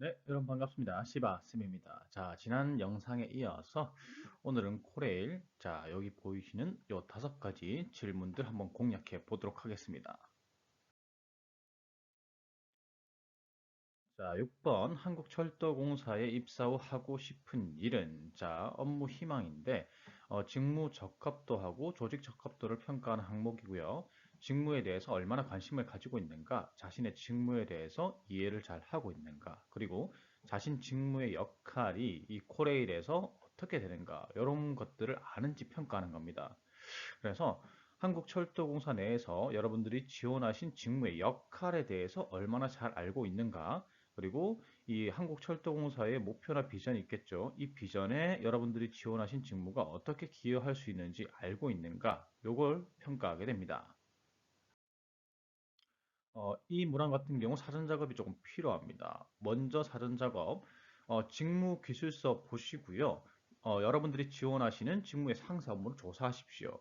네, 여러분 반갑습니다. 시바쌤입니다. 자, 지난 영상에 이어서 오늘은 코레일, 자, 여기 보이시는 요 5가지 질문들 한번 공략해 보도록 하겠습니다. 자, 6번 한국철도공사에 입사 후 하고 싶은 일은, 자, 업무 희망인데 직무 적합도하고 조직 적합도를 평가하는 항목이고요. 직무에 대해서 얼마나 관심을 가지고 있는가, 자신의 직무에 대해서 이해를 잘 하고 있는가, 그리고 자신 직무의 역할이 이 코레일에서 어떻게 되는가, 이런 것들을 아는지 평가하는 겁니다. 그래서 한국철도공사 내에서 여러분들이 지원하신 직무의 역할에 대해서 얼마나 잘 알고 있는가, 그리고 이 한국철도공사의 목표나 비전이 있겠죠. 이 비전에 여러분들이 지원하신 직무가 어떻게 기여할 수 있는지 알고 있는가, 요걸 평가하게 됩니다. 이 문항 같은 경우 사전 작업이 조금 필요합니다. 먼저 사전 작업, 직무 기술서 보시고요. 여러분들이 지원하시는 직무의 상세 업무를 조사하십시오.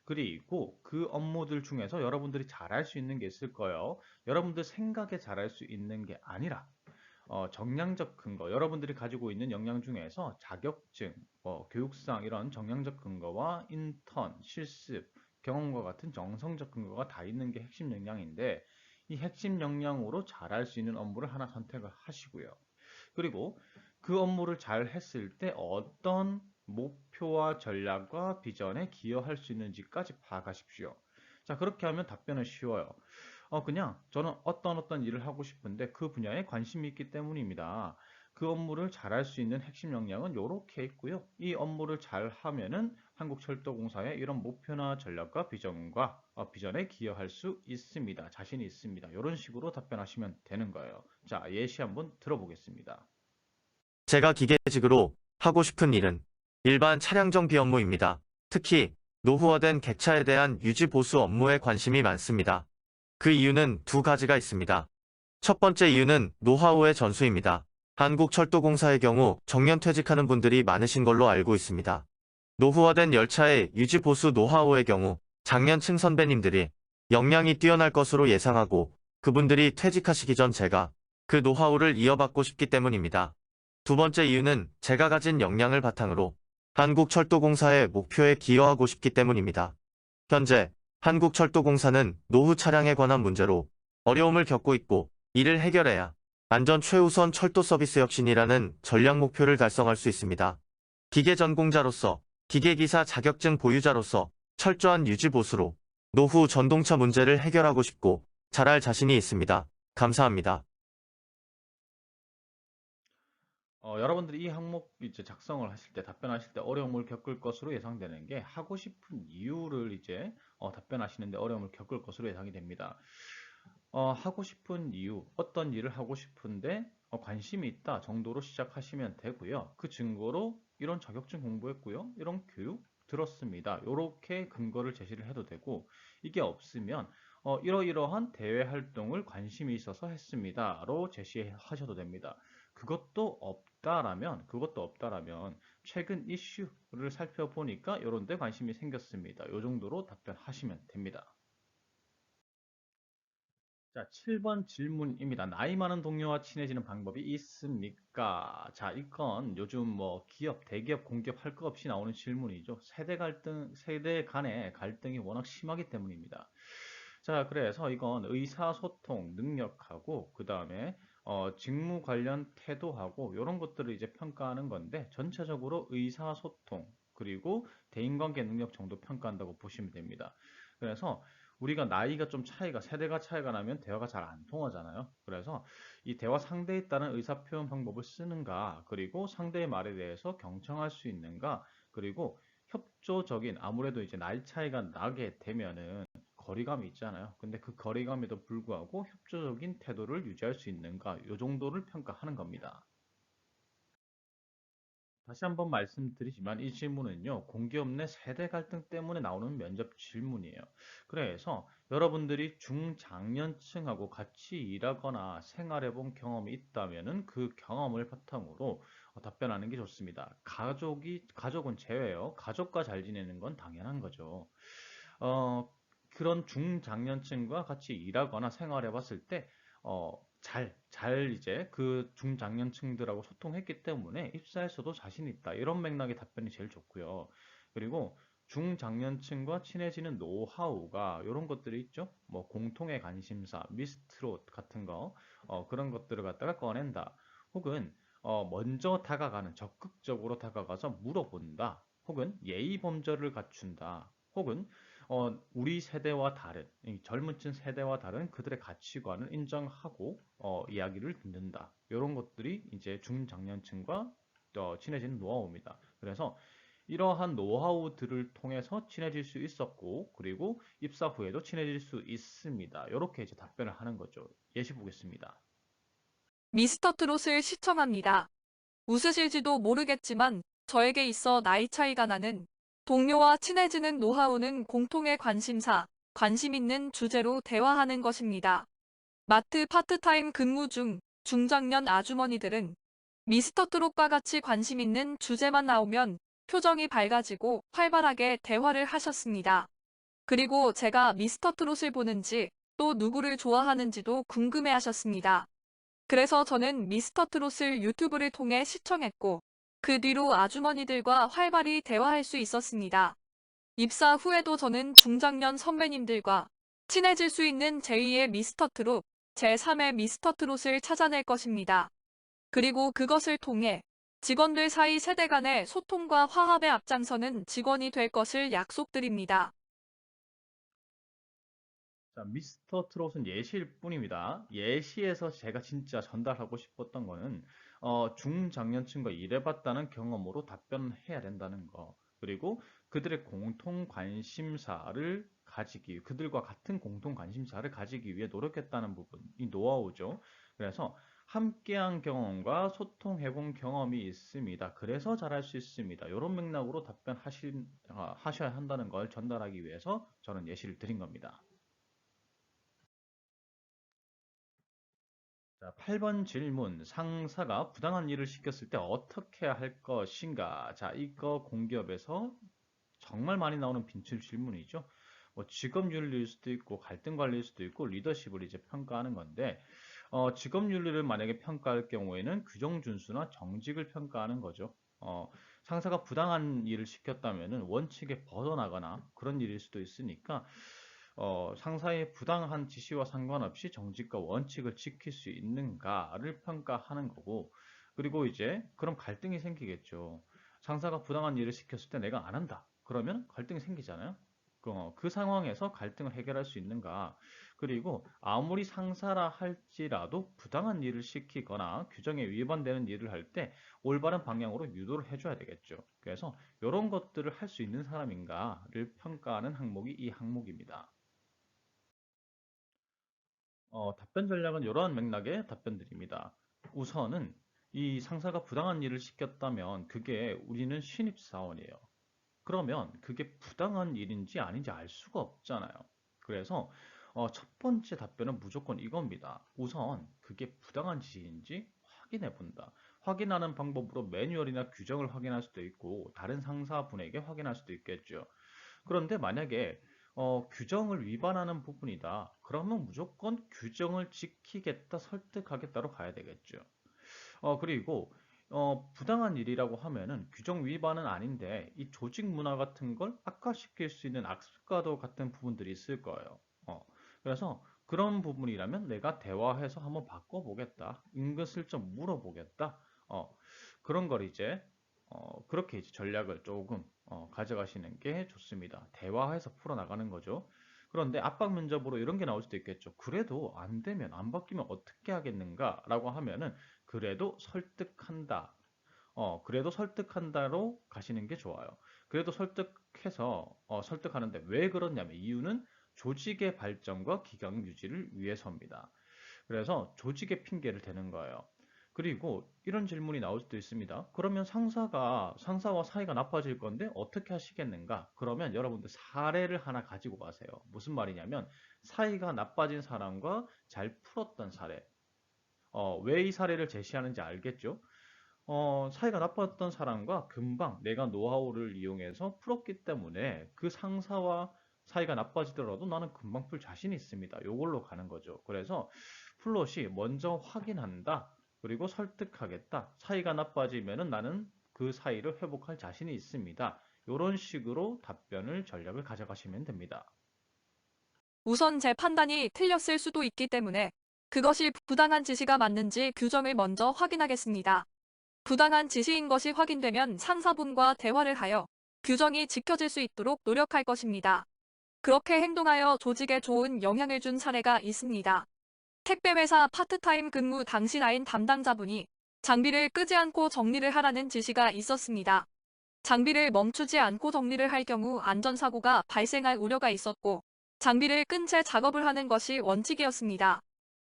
그리고 그 업무들 중에서 여러분들이 잘할 수 있는 게 있을 거예요. 여러분들 생각에 잘할 수 있는 게 아니라 정량적 근거, 여러분들이 가지고 있는 역량 중에서 자격증, 교육상 이런 정량적 근거와 인턴, 실습, 경험과 같은 정성적 근거가 다 있는 게 핵심 역량인데 이 핵심 역량으로 잘할 수 있는 업무를 하나 선택을 하시고요. 그리고 그 업무를 잘 했을 때 어떤 목표와 전략과 비전에 기여할 수 있는지까지 파악하십시오. 자, 그렇게 하면 답변은 쉬워요. 그냥 저는 어떤 일을 하고 싶은데 그 분야에 관심이 있기 때문입니다. 그 업무를 잘할 수 있는 핵심 역량은 이렇게 있고요. 이 업무를 잘 하면은 한국철도공사의 이런 목표나 전략과 비전과 비전에 기여할 수 있습니다. 자신이 있습니다. 이런 식으로 답변하시면 되는 거예요. 자, 예시 한번 들어보겠습니다. 제가 기계직으로 하고 싶은 일은 일반 차량 정비 업무입니다. 특히 노후화된 객차에 대한 유지 보수 업무에 관심이 많습니다. 그 이유는 두 가지가 있습니다. 첫 번째 이유는 노하우의 전수입니다. 한국철도공사의 경우 정년 퇴직하는 분들이 많으신 걸로 알고 있습니다. 노후화된 열차의 유지 보수 노하우의 경우 장년층 선배님들이 역량이 뛰어날 것으로 예상하고 그분들이 퇴직하시기 전 제가 그 노하우를 이어받고 싶기 때문입니다. 두 번째 이유는 제가 가진 역량을 바탕으로 한국철도공사의 목표에 기여하고 싶기 때문입니다. 현재 한국철도공사는 노후 차량에 관한 문제로 어려움을 겪고 있고 이를 해결해야 안전 최우선 철도 서비스 혁신이라는 전략 목표를 달성할 수 있습니다. 기계 전공자로서 기계기사 자격증 보유자로서 철저한 유지 보수로 노후 전동차 문제를 해결하고 싶고 잘할 자신이 있습니다. 감사합니다. 여러분들이 이 항목 이제 작성을 하실 때, 답변하실 때 어려움을 겪을 것으로 예상되는 게 하고 싶은 이유를 이제 답변하시는데 어려움을 겪을 것으로 예상이 됩니다. 하고 싶은 이유, 어떤 일을 하고 싶은데 관심이 있다 정도로 시작하시면 되고요. 그 증거로 이런 자격증 공부했고요. 이런 교육 들었습니다. 이렇게 근거를 제시를 해도 되고 이게 없으면 이러이러한 대외 활동을 관심이 있어서 했습니다로 제시하셔도 됩니다. 그것도 없다라면 최근 이슈를 살펴보니까 이런 데 관심이 생겼습니다. 이 정도로 답변하시면 됩니다. 자, 7번 질문입니다. 나이 많은 동료와 친해지는 방법이 있습니까? 자, 이건 요즘 뭐 기업, 대기업, 공기업 할 것 없이 나오는 질문이죠. 세대 간의 갈등이 워낙 심하기 때문입니다. 자, 그래서 이건 의사소통 능력하고 그 다음에 직무 관련 태도하고 이런 것들을 이제 평가하는 건데 전체적으로 의사소통 그리고 대인관계 능력 정도 평가한다고 보시면 됩니다. 그래서 우리가 나이가 좀 차이가 세대가 차이가 나면 대화가 잘 안 통하잖아요. 그래서 이 대화 상대에 따른 의사 표현 방법을 쓰는가, 그리고 상대의 말에 대해서 경청할 수 있는가, 그리고 협조적인 아무래도 이제 나이 차이가 나게 되면은 거리감이 있잖아요. 근데 그 거리감에도 불구하고 협조적인 태도를 유지할 수 있는가, 요 정도를 평가하는 겁니다. 다시 한번 말씀드리지만 이 질문은요, 공기업 내 세대 갈등 때문에 나오는 면접 질문이에요. 그래서 여러분들이 중장년층하고 같이 일하거나 생활해 본 경험이 있다면은 그 경험을 바탕으로 답변하는 게 좋습니다. 가족은 제외요. 가족과 잘 지내는 건 당연한 거죠. 그런 중장년층과 같이 일하거나 생활해 봤을 때, 잘 이제 그 중장년층들하고 소통했기 때문에 입사에서도 자신 있다. 이런 맥락의 답변이 제일 좋고요. 그리고 중장년층과 친해지는 노하우가 이런 것들이 있죠. 뭐 공통의 관심사, 미스트롯 같은 거, 그런 것들을 갖다가 꺼낸다. 혹은 먼저 다가가는, 적극적으로 다가가서 물어본다. 혹은 예의 범절을 갖춘다. 혹은 우리 세대와 다른, 이 젊은 층 세대와 다른 그들의 가치관을 인정하고 이야기를 듣는다. 이런 것들이 이제 중장년층과 친해지는 노하우입니다. 그래서 이러한 노하우들을 통해서 친해질 수 있었고, 그리고 입사 후에도 친해질 수 있습니다. 이렇게 이제 답변을 하는 거죠. 예시 보겠습니다. 미스터 트롯을 시청합니다. 웃으실지도 모르겠지만 저에게 있어 나이 차이가 나는 동료와 친해지는 노하우는 공통의 관심사, 관심 있는 주제로 대화하는 것입니다. 마트 파트타임 근무 중 중장년 아주머니들은 미스터 트롯과 같이 관심 있는 주제만 나오면 표정이 밝아지고 활발하게 대화를 하셨습니다. 그리고 제가 미스터 트롯을 보는지 또 누구를 좋아하는지도 궁금해 하셨습니다. 그래서 저는 미스터 트롯을 유튜브를 통해 시청했고, 그 뒤로 아주머니들과 활발히 대화할 수 있었습니다. 입사 후에도 저는 중장년 선배님들과 친해질 수 있는 제2의 미스터 트롯, 제3의 미스터 트롯을 찾아낼 것입니다. 그리고 그것을 통해 직원들 사이 세대 간의 소통과 화합에 앞장서는 직원이 될 것을 약속드립니다. 자, 미스터 트롯은 예시일 뿐입니다. 예시에서 제가 진짜 전달하고 싶었던 거는 중장년층과 일해봤다는 경험으로 답변해야 된다는 거. 그리고 그들의 공통 관심사를 가지기, 그들과 같은 공통 관심사를 가지기 위해 노력했다는 부분, 이 노하우죠. 그래서 함께한 경험과 소통해본 경험이 있습니다. 그래서 잘할 수 있습니다. 이런 맥락으로 하셔야 한다는 걸 전달하기 위해서 저는 예시를 드린 겁니다. 자, 8번 질문. 상사가 부당한 일을 시켰을 때 어떻게 할 것인가? 자, 이거 공기업에서 정말 많이 나오는 빈출 질문이죠. 뭐 직업 윤리일 수도 있고 갈등 관리일 수도 있고 리더십을 이제 평가하는 건데 직업 윤리를 만약에 평가할 경우에는 규정 준수나 정직을 평가하는 거죠. 상사가 부당한 일을 시켰다면은 원칙에 벗어나거나 그런 일일 수도 있으니까 상사의 부당한 지시와 상관없이 정직과 원칙을 지킬 수 있는가를 평가하는 거고, 그리고 이제 그럼 갈등이 생기겠죠. 상사가 부당한 일을 시켰을 때 내가 안 한다. 그러면 갈등이 생기잖아요. 그 상황에서 갈등을 해결할 수 있는가. 그리고 아무리 상사라 할지라도 부당한 일을 시키거나 규정에 위반되는 일을 할 때 올바른 방향으로 유도를 해줘야 되겠죠. 그래서 이런 것들을 할 수 있는 사람인가를 평가하는 항목이 이 항목입니다. 답변 전략은 이러한 맥락의 답변드립니다. 우선은 이 상사가 부당한 일을 시켰다면 그게 우리는 신입사원이에요. 그러면 그게 부당한 일인지 아닌지 알 수가 없잖아요. 그래서 첫 번째 답변은 무조건 이겁니다. 우선 그게 부당한 지시인지 확인해 본다. 확인하는 방법으로 매뉴얼이나 규정을 확인할 수도 있고 다른 상사분에게 확인할 수도 있겠죠. 그런데 만약에 규정을 위반하는 부분이다. 그러면 무조건 규정을 지키겠다, 설득하겠다로 가야 되겠죠. 그리고 부당한 일이라고 하면은 규정 위반은 아닌데 이 조직 문화 같은 걸 악화시킬 수 있는 악습과도 같은 부분들이 있을 거예요. 그래서 그런 부분이라면 내가 대화해서 한번 바꿔보겠다. 은근슬쩍 물어보겠다. 그런 걸 이제 그렇게 이제 전략을 조금 가져가시는 게 좋습니다. 대화해서 풀어나가는 거죠. 그런데 압박 면접으로 이런 게 나올 수도 있겠죠. 그래도 안 되면 안 바뀌면 어떻게 하겠는가라고 하면은 그래도 설득한다. 그래도 설득한다로 가시는 게 좋아요. 그래도 설득해서 설득하는데 왜 그러냐면 이유는 조직의 발전과 기강 유지를 위해서입니다. 그래서 조직의 핑계를 대는 거예요. 그리고 이런 질문이 나올 수도 있습니다. 그러면 상사와 사이가 나빠질 건데 어떻게 하시겠는가? 그러면 여러분들 사례를 하나 가지고 가세요. 무슨 말이냐면 사이가 나빠진 사람과 잘 풀었던 사례. 왜 이 사례를 제시하는지 알겠죠? 사이가 나빴던 사람과 금방 내가 노하우를 이용해서 풀었기 때문에 그 상사와 사이가 나빠지더라도 나는 금방 풀 자신이 있습니다. 요걸로 가는 거죠. 그래서 플롯이 먼저 확인한다. 그리고 설득하겠다. 사이가 나빠지면은 나는 그 사이를 회복할 자신이 있습니다. 이런 식으로 답변을 전략을 가져가시면 됩니다. 우선 제 판단이 틀렸을 수도 있기 때문에 그것이 부당한 지시가 맞는지 규정을 먼저 확인하겠습니다. 부당한 지시인 것이 확인되면 상사분과 대화를 하여 규정이 지켜질 수 있도록 노력할 것입니다. 그렇게 행동하여 조직에 좋은 영향을 준 사례가 있습니다. 택배회사 파트타임 근무 당시 라인 담당자분이 장비를 끄지 않고 정리를 하라는 지시가 있었습니다. 장비를 멈추지 않고 정리를 할 경우 안전사고가 발생할 우려가 있었고 장비를 끈 채 작업을 하는 것이 원칙이었습니다.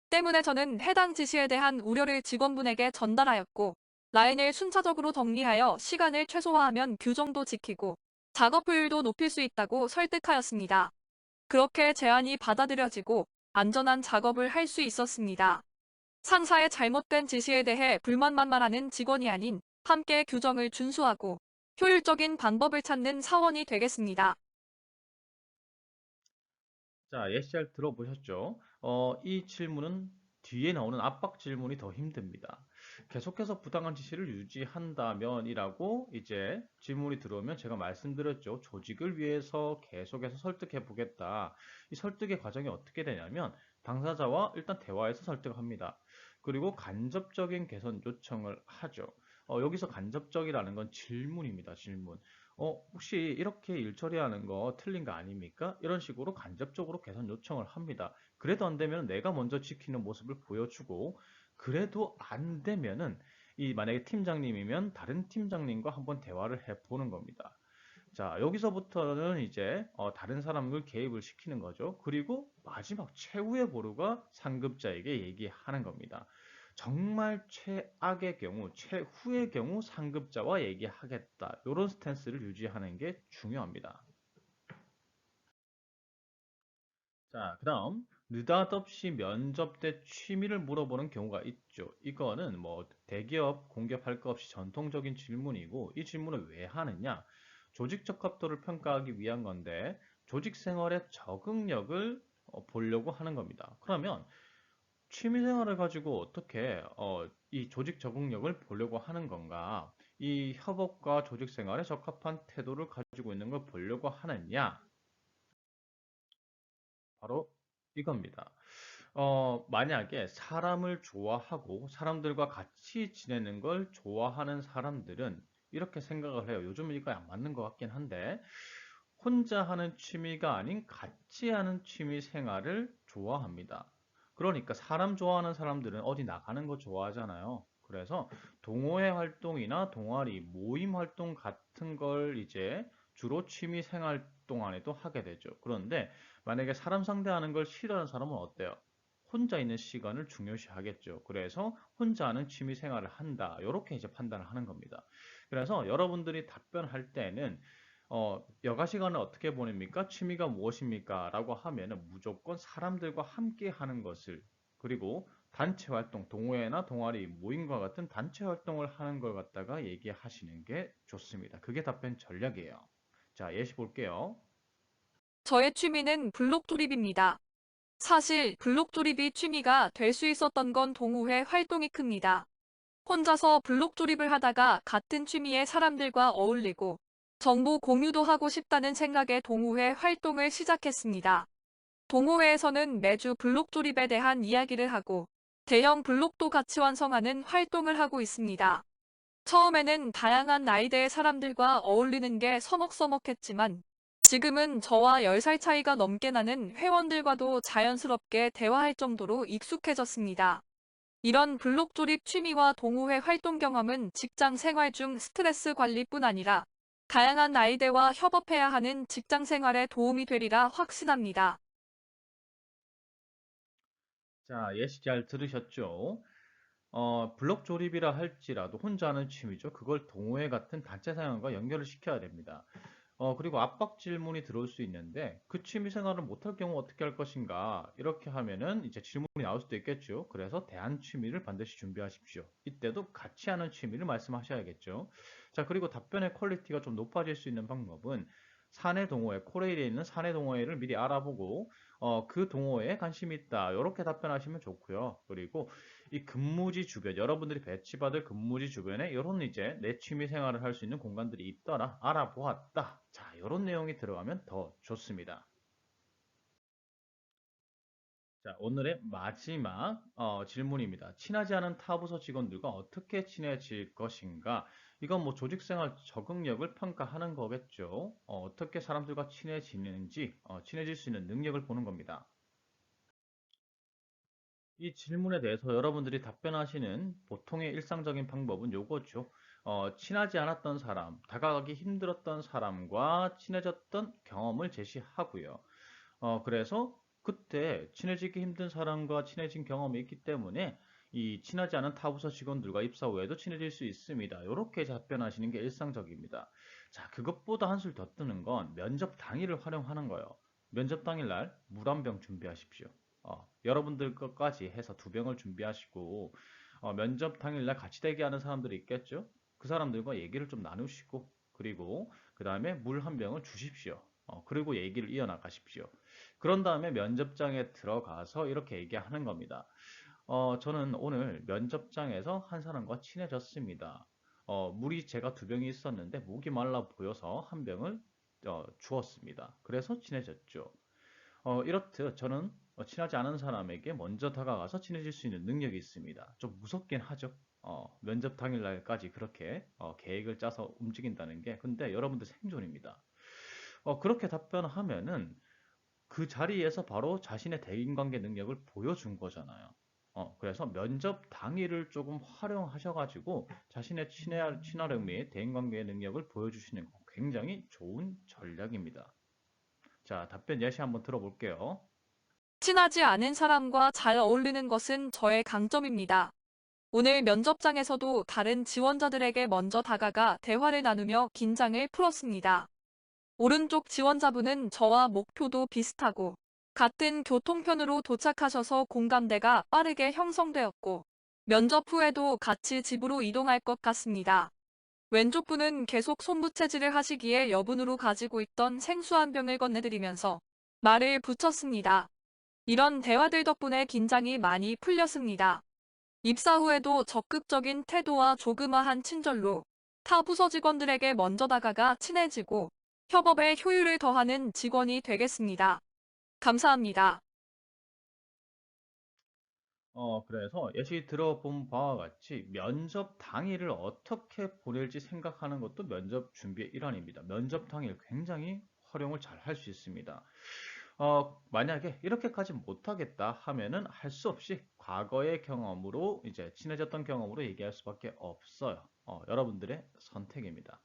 때문에 저는 해당 지시에 대한 우려를 직원분에게 전달하였고 라인을 순차적으로 정리하여 시간을 최소화하면 규정도 지키고 작업 효율도 높일 수 있다고 설득하였습니다. 그렇게 제안이 받아들여지고 안전한 작업을 할 수 있었습니다. 상사의 잘못된 지시에 대해 불만만 말하는 직원이 아닌 함께 규정을 준수하고 효율적인 방법을 찾는 사원이 되겠습니다. 자, 예시 잘 들어보셨죠? 이 질문은 뒤에 나오는 압박 질문이 더 힘듭니다. 계속해서 부당한 지시를 유지한다면이라고 이제 질문이 들어오면 제가 말씀드렸죠. 조직을 위해서 계속해서 설득해 보겠다. 이 설득의 과정이 어떻게 되냐면 당사자와 일단 대화해서 설득합니다. 그리고 간접적인 개선 요청을 하죠. 여기서 간접적이라는 건 질문입니다. 질문. 혹시 이렇게 일 처리하는 거 틀린 거 아닙니까? 이런 식으로 간접적으로 개선 요청을 합니다. 그래도 안 되면 내가 먼저 지키는 모습을 보여주고, 그래도 안 되면은, 만약에 팀장님이면 다른 팀장님과 한번 대화를 해보는 겁니다. 자, 여기서부터는 이제 다른 사람을 개입을 시키는 거죠. 그리고 마지막 최후의 보루가 상급자에게 얘기하는 겁니다. 정말 최악의 경우, 최후의 경우 상급자와 얘기하겠다. 이런 스탠스를 유지하는 게 중요합니다. 자, 그다음 느닷없이 면접 때 취미를 물어보는 경우가 있죠. 이거는 뭐 대기업 공개할 것 없이 전통적인 질문이고 이 질문을 왜 하느냐? 조직 적합도를 평가하기 위한 건데 조직 생활의 적응력을 보려고 하는 겁니다. 그러면 취미 생활을 가지고 어떻게 이 조직 적응력을 보려고 하는 건가? 이 협업과 조직 생활에 적합한 태도를 가지고 있는 걸 보려고 하느냐? 바로 이겁니다. 만약에 사람을 좋아하고 사람들과 같이 지내는 걸 좋아하는 사람들은 이렇게 생각을 해요. 요즘은 이거 안 맞는 것 같긴 한데, 혼자 하는 취미가 아닌 같이 하는 취미 생활을 좋아합니다. 그러니까 사람 좋아하는 사람들은 어디 나가는 거 좋아하잖아요. 그래서 동호회 활동이나 동아리, 모임 활동 같은 걸 이제 주로 취미 생활 동안에도 하게 되죠. 그런데 만약에 사람 상대하는 걸 싫어하는 사람은 어때요? 혼자 있는 시간을 중요시 하겠죠. 그래서 혼자 하는 취미 생활을 한다. 이렇게 이제 판단을 하는 겁니다. 그래서 여러분들이 답변할 때는 여가 시간을 어떻게 보냅니까? 취미가 무엇입니까? 라고 하면은 무조건 사람들과 함께 하는 것을 그리고 단체 활동, 동호회나 동아리, 모임과 같은 단체 활동을 하는 걸 갖다가 얘기하시는 게 좋습니다. 그게 답변 전략이에요. 자, 예시 볼게요. 저의 취미는 블록 조립입니다. 사실 블록 조립이 취미가 될 수 있었던 건 동호회 활동이 큽니다. 혼자서 블록 조립을 하다가 같은 취미의 사람들과 어울리고 정보 공유도 하고 싶다는 생각에 동호회 활동을 시작했습니다. 동호회에서는 매주 블록 조립에 대한 이야기를 하고 대형 블록도 같이 완성하는 활동을 하고 있습니다. 처음에는 다양한 나이대의 사람들과 어울리는 게 서먹서먹했지만 지금은 저와 10살 차이가 넘게 나는 회원들과도 자연스럽게 대화할 정도로 익숙해졌습니다. 이런 블록 조립 취미와 동호회 활동 경험은 직장 생활 중 스트레스 관리뿐 아니라 다양한 나이대와 협업해야 하는 직장 생활에 도움이 되리라 확신합니다. 자, 예시 잘 들으셨죠? 블록 조립이라 할지라도 혼자 하는 취미죠. 그걸 동호회 같은 단체 사용과 연결을 시켜야 됩니다. 그리고 압박 질문이 들어올 수 있는데 그 취미 생활을 못할 경우 어떻게 할 것인가? 이렇게 하면은 이제 질문이 나올 수도 있겠죠. 그래서 대안 취미를 반드시 준비하십시오. 이때도 같이 하는 취미를 말씀하셔야겠죠. 자, 그리고 답변의 퀄리티가 좀 높아질 수 있는 방법은 사내 동호회, 코레일에 있는 사내 동호회를 미리 알아보고 그 동호회에 관심이 있다. 이렇게 답변하시면 좋고요. 그리고 이 근무지 주변, 여러분들이 배치받을 근무지 주변에 이런 이제 내 취미 생활을 할 수 있는 공간들이 있더라. 알아보았다. 자, 이런 내용이 들어가면 더 좋습니다. 자, 오늘의 마지막 질문입니다. 친하지 않은 타부서 직원들과 어떻게 친해질 것인가? 이건 뭐 조직생활 적응력을 평가하는 거겠죠. 떻게 사람들과 친해지는지, 친해질 수 있는 능력을 보는 겁니다. 이 질문에 대해서 여러분들이 답변하시는 보통의 일상적인 방법은 요거죠. 친하지 않았던 사람, 다가가기 힘들었던 사람과 친해졌던 경험을 제시하고요. 그래서 그때 친해지기 힘든 사람과 친해진 경험이 있기 때문에 이 친하지 않은 타부서 직원들과 입사 후에도 친해질 수 있습니다. 이렇게 답변하시는 게 일상적입니다. 자, 그것보다 한술 더 뜨는 건 면접 당일을 활용하는 거예요. 면접 당일날 물 한 병 준비하십시오. 여러분들 것까지 해서 두 병을 준비하시고 면접 당일날 같이 대기하는 사람들이 있겠죠? 그 사람들과 얘기를 좀 나누시고 그리고 그 다음에 물 한 병을 주십시오. 그리고 얘기를 이어나가십시오. 그런 다음에 면접장에 들어가서 이렇게 얘기하는 겁니다. 저는 오늘 면접장에서 한 사람과 친해졌습니다. 물이 제가 두 병이 있었는데 목이 말라 보여서 한 병을 주었습니다. 그래서 친해졌죠. 이렇듯 저는 친하지 않은 사람에게 먼저 다가가서 친해질 수 있는 능력이 있습니다. 좀 무섭긴 하죠. 면접 당일날까지 그렇게 계획을 짜서 움직인다는 게 근데 여러분들 생존입니다. 그렇게 답변하면은 그 자리에서 바로 자신의 대인관계 능력을 보여준 거잖아요. 그래서 면접 당일을 조금 활용하셔가지고 자신의 친화력 및 대인관계 능력을 보여주시는 거 굉장히 좋은 전략입니다. 자, 답변 예시 한번 들어볼게요. 친하지 않은 사람과 잘 어울리는 것은 저의 강점입니다. 오늘 면접장에서도 다른 지원자들에게 먼저 다가가 대화를 나누며 긴장을 풀었습니다. 오른쪽 지원자분은 저와 목표도 비슷하고 같은 교통편으로 도착하셔서 공감대가 빠르게 형성되었고 면접 후에도 같이 집으로 이동할 것 같습니다. 왼쪽 분은 계속 손부채질을 하시기에 여분으로 가지고 있던 생수 한 병을 건네드리면서 말을 붙였습니다. 이런 대화들 덕분에 긴장이 많이 풀렸습니다. 입사 후에도 적극적인 태도와 조그마한 친절로 타 부서 직원들에게 먼저 다가가 친해지고 협업에 효율을 더하는 직원이 되겠습니다. 감사합니다. 그래서 예시 들어본 바와 같이 면접 당일을 어떻게 보낼지 생각하는 것도 면접 준비의 일환입니다. 면접 당일 굉장히 활용을 잘 할 수 있습니다. 만약에 이렇게까지 못하겠다 하면은 할 수 없이 과거의 경험으로 이제 친해졌던 경험으로 얘기할 수밖에 없어요. 여러분들의 선택입니다.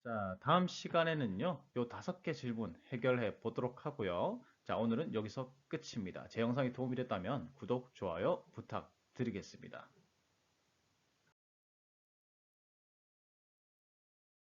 자, 다음 시간에는요, 요 5개 질문 해결해 보도록 하고요. 자, 오늘은 여기서 끝입니다. 제 영상이 도움이 됐다면 구독, 좋아요 부탁드리겠습니다.